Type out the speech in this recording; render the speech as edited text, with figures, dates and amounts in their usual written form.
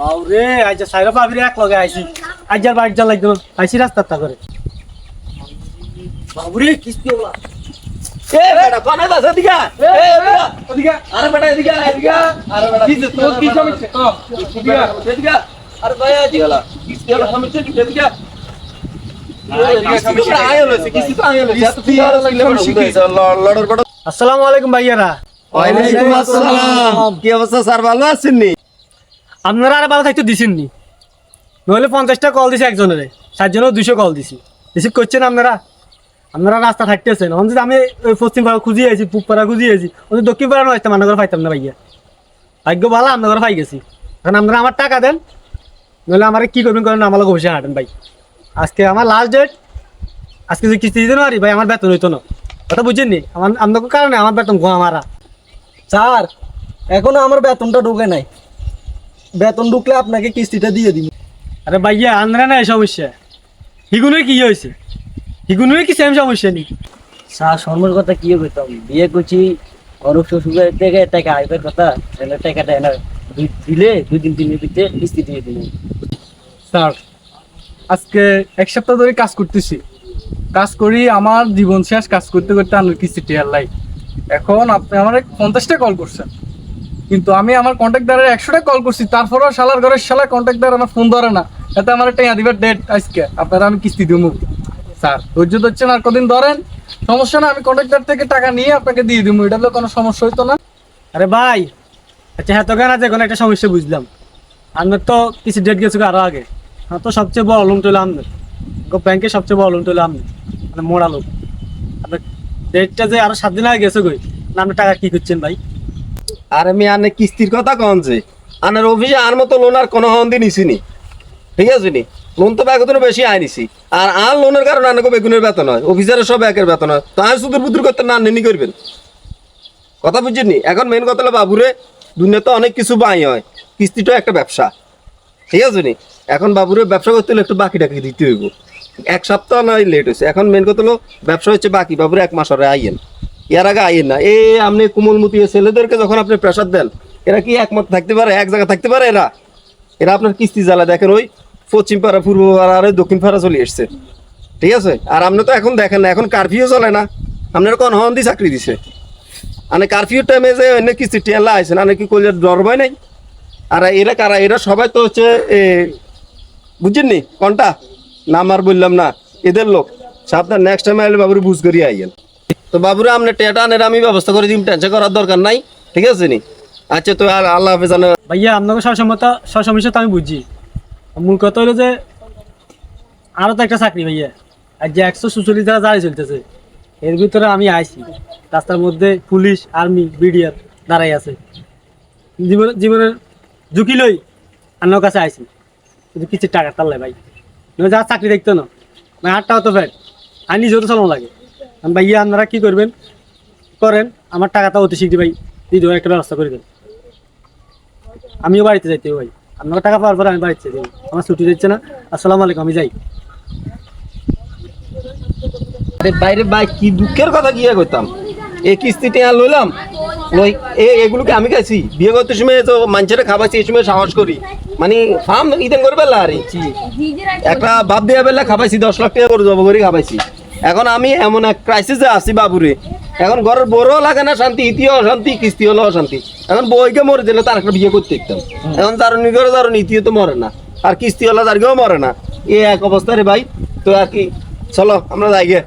বাউরে আজ সাইরা পাবিরে এক লগে আইছি আজ আর বাইক যা লাগলো আইছি রাস্তা করে বাবুরে কিস্তি ওলা এ বেটা কোনে দাস এদিকে এ ওদিকে আরে বেটা এদিকে আরে বেটা কি তোর কি সমস্যা তো এদিকে আরে ভাই এদিকে কিস্তি ওলা সমস্যা কি এদিকে আসসালামু আলাইকুম ভাইয়ারা। ওয়ালাইকুম আসসালাম। কি অবস্থা স্যার, ভালো আছেন নি? আপনারা আর ভালো থাকতে দিছেন নি? নইলে 50টা কল দিছি একজনের, 7জনের 200 কল দিছি। রিসিভ করছেন আপনারা? আপনারা রাস্তা থাকতেছেন। অন্তত আমি ওই পশ্চিম পাড়া খুঁজিয়ে আছি, পূব পাড়া খুঁজিয়ে আছি, অন্তত দক্ষিণ পাড়া নয় মান্না করে পাইতাম না ভাইয়া। ভাগ্য ভালো আপনার ঘরে পাই গেছি। এখন আপনারা আমার টাকা দেন, নইলে আমার কি করবেন করেন, আমার অবশ্যই হাঁটেন ভাই। আজকে আমার লাস্ট ডেট, আজকে যদি কিস্তি দিতে পারি ভাই আমার বেতন হইতো না। কথা বুঝছেন নি? আপনার কারণে আমার বেতন গোয়া মারা। স্যার এখনো আমার বেতনটা ঢুকে নাই, বেতন ঢুকলে আপনাকে কিস্তিটা দিয়ে দিন। আরে ভাইয়া আন্দ্রা নাই সমস্যা, হিগুনের কি হয়েছে? হিগুনের কি সেম সমস্যা নেই? স্যার শর্মার কথা কি করতাম, বিয়ে করছি অরূপ শ্বশুরের থেকে টাকা আইবার কথা, তাহলে টাকাটা এনে দিলে 2-3 দিনের ভিতরে কিস্তি দিয়ে দিন। স্যার আজকে 1 সপ্তাহ ধরে কাজ করতেছি, কাজ করি আমার জীবন শেষ, কাজ করতে করতে আমার কিস্তি টেয়ার লাই। এখন আপনি আমার 50টা কল করছেন, কিন্তু আমি আমার কন্ট্যাক্টদারের 100টা কল করছি, তারপরেও শালার ঘরের শালা কন্ট্যাক্টদার আমার ফোন ধরে না। এতে আমার টাকা দিবার ডেট আজকে, আপনারা আমি কিস্তি দেবো। স্যার ধৈর্য ধরছেন, আর কদিন ধরেন, সমস্যা না, আমি কন্ট্রাক্টর থেকে টাকা নিয়ে আপনাকে দিয়ে দিব, এটা তো কোনো সমস্যা হইতো না। আরে ভাই আচ্ছা হ্যাঁ, তোকে না যে কোনো একটা সমস্যা বুঝলাম। আপনার তো কিছু ডেট গেছে আরো আগে। হ্যাঁ, তো সবচেয়ে বড় লোন তুলে আপনার ব্যাংকে, সবচেয়ে বড় লোন তুলে আপনার, মানে মোড়া লোক। আপনার ডেটটা যে আরো 7 দিন আগে গেছে কই, না আপনি টাকা কি করছেন ভাই? আর আমি আনে কিস্তির কথা কন যে আনার অফিসে আর মতো লোন আর কোনো হন্দি নিছিনি, ঠিক আছে নি? লোন তো বেতন বেশি আয় নিছি, আর লোনের কারণে আনাকে বেগুনের বেতন হয়, অফিসারের সব একের বেতন হয়, তো আমি সুদূর বুদুর করতে না নেনি করবেন। কথা বুঝছেন নি? এখন মেন কথা হলো বাবুরে, দুনিয়া তো অনেক কিছু বাই হয়, কিস্তিটাও একটা ব্যবসা, ঠিক আছে নি? এখন বাবুরে ব্যবসা করতে হলে একটু বাকি টাকা দিতে হইব। 1 সপ্তাহ নয় লেট হয়েছে, এখন মেন কথা হলো ব্যবসা হচ্ছে বাকি, বাবুরে 1 মাস হরে আইয়েন, এর আগে আইয়েন না। আপনি কোমলমতি ছেলেদেরকে যখন আপনি প্রেশার দেন, এরা কি একমত থাকতে পারে, এক জায়গায় থাকতে পারে? এরা এরা আপনার কিস্তি জ্বালা দেখেন, ওই পশ্চিম পাড়া, পূর্ব পাড়া আর দক্ষিণ পাড়া চলে এসছে, ঠিক আছে? আর আপনি তো এখন দেখেন না, এখন কারফিউ চলে না, আপনার কোন হন্দি চাকরি দিছে, মানে কারফিউর টাইমে যে অন্য কিস্তি টেলা আইসেন, আপনি কি করলে ডর ভয় নাই? আর এরা কারা? এরা সবাই তো হচ্ছে বুঝছেন নি কোনটা নাম আর বললাম না, এদের লোক। সাবধান, নেক্সট টাইম আইলে বাবুরে বুঝ করিয়ে আইয়েন। তো বাবুরে আপনি টেটা আনের আমি ব্যবস্থা করে দিন, টেনশন করার দরকার নাই, ঠিক আছে নি? আচ্ছা তো আল্লাহ হাফেজ। ভাইয়া আপনাকে সব সমস্যা তো আমি বুঝছি। মূল কথা হলো যে আরো তো একটা চাকরি ভাইয়া, আর যে 146 যারা জারি চলতেছে, এর ভিতরে আমি আইছি। রাস্তার মধ্যে পুলিশ, আর্মি, বিডিআর দাঁড়াই আছে, জীবনের ঝুঁকি লই আপনার কাছে আইছি, কিন্তু কিছু টাকা তাল্লাই ভাই, যা চাকরি দেখতো না ভাই, 8 টাকা তো ফ্যাট, আর নিজেও তো চালানো লাগে। ভাইয়া আপনারা কি করবেন করেন, আমার টাকাটা অতি শীঘ্র ভাই দিয়ে দেবো, একটা ব্যবস্থা করে দেন। আমিও বাড়িতে যাইতে ভাই, আপনার টাকা পাওয়ার পরে আমি বাড়িতে যাই, আমার ছুটি দিচ্ছে না। আসসালামু আলাইকুম, আমি যাই। আরে বাইরে ভাই, কি দুঃখের কথা গিয়ে করতাম, এই কিস্তিতে আর লইলাম লই, এগুলোকে আমি খাইছি বিয়ে করতে সময়, তো মানুষের খাবাইছি, এই সময় সাহস করি, মানে ফার্ম ইদেন করে বেলা আর একটা ভাব দিয়ে বেলা খাবাইছি, 10 লাখ টাকা করে জব করে খাবাইছি। এখন আমি এমন এক ক্রাইসিসে আছি বাবুরে, এখন ঘরের বড়ও লাগে না শান্তি, ইতিও অশান্তি, কিস্তি হলো অশান্তি। এখন বইকে মরে দিলে তার একটা বিয়ে করতে দিতাম, এখন জারণি করে জারণ, ইতিও তো মরে না, আর কিস্তি হলো যার কেউ মরে না, এই এক অবস্থা রে ভাই। তো আর কি, চলো আমরা যাই গে।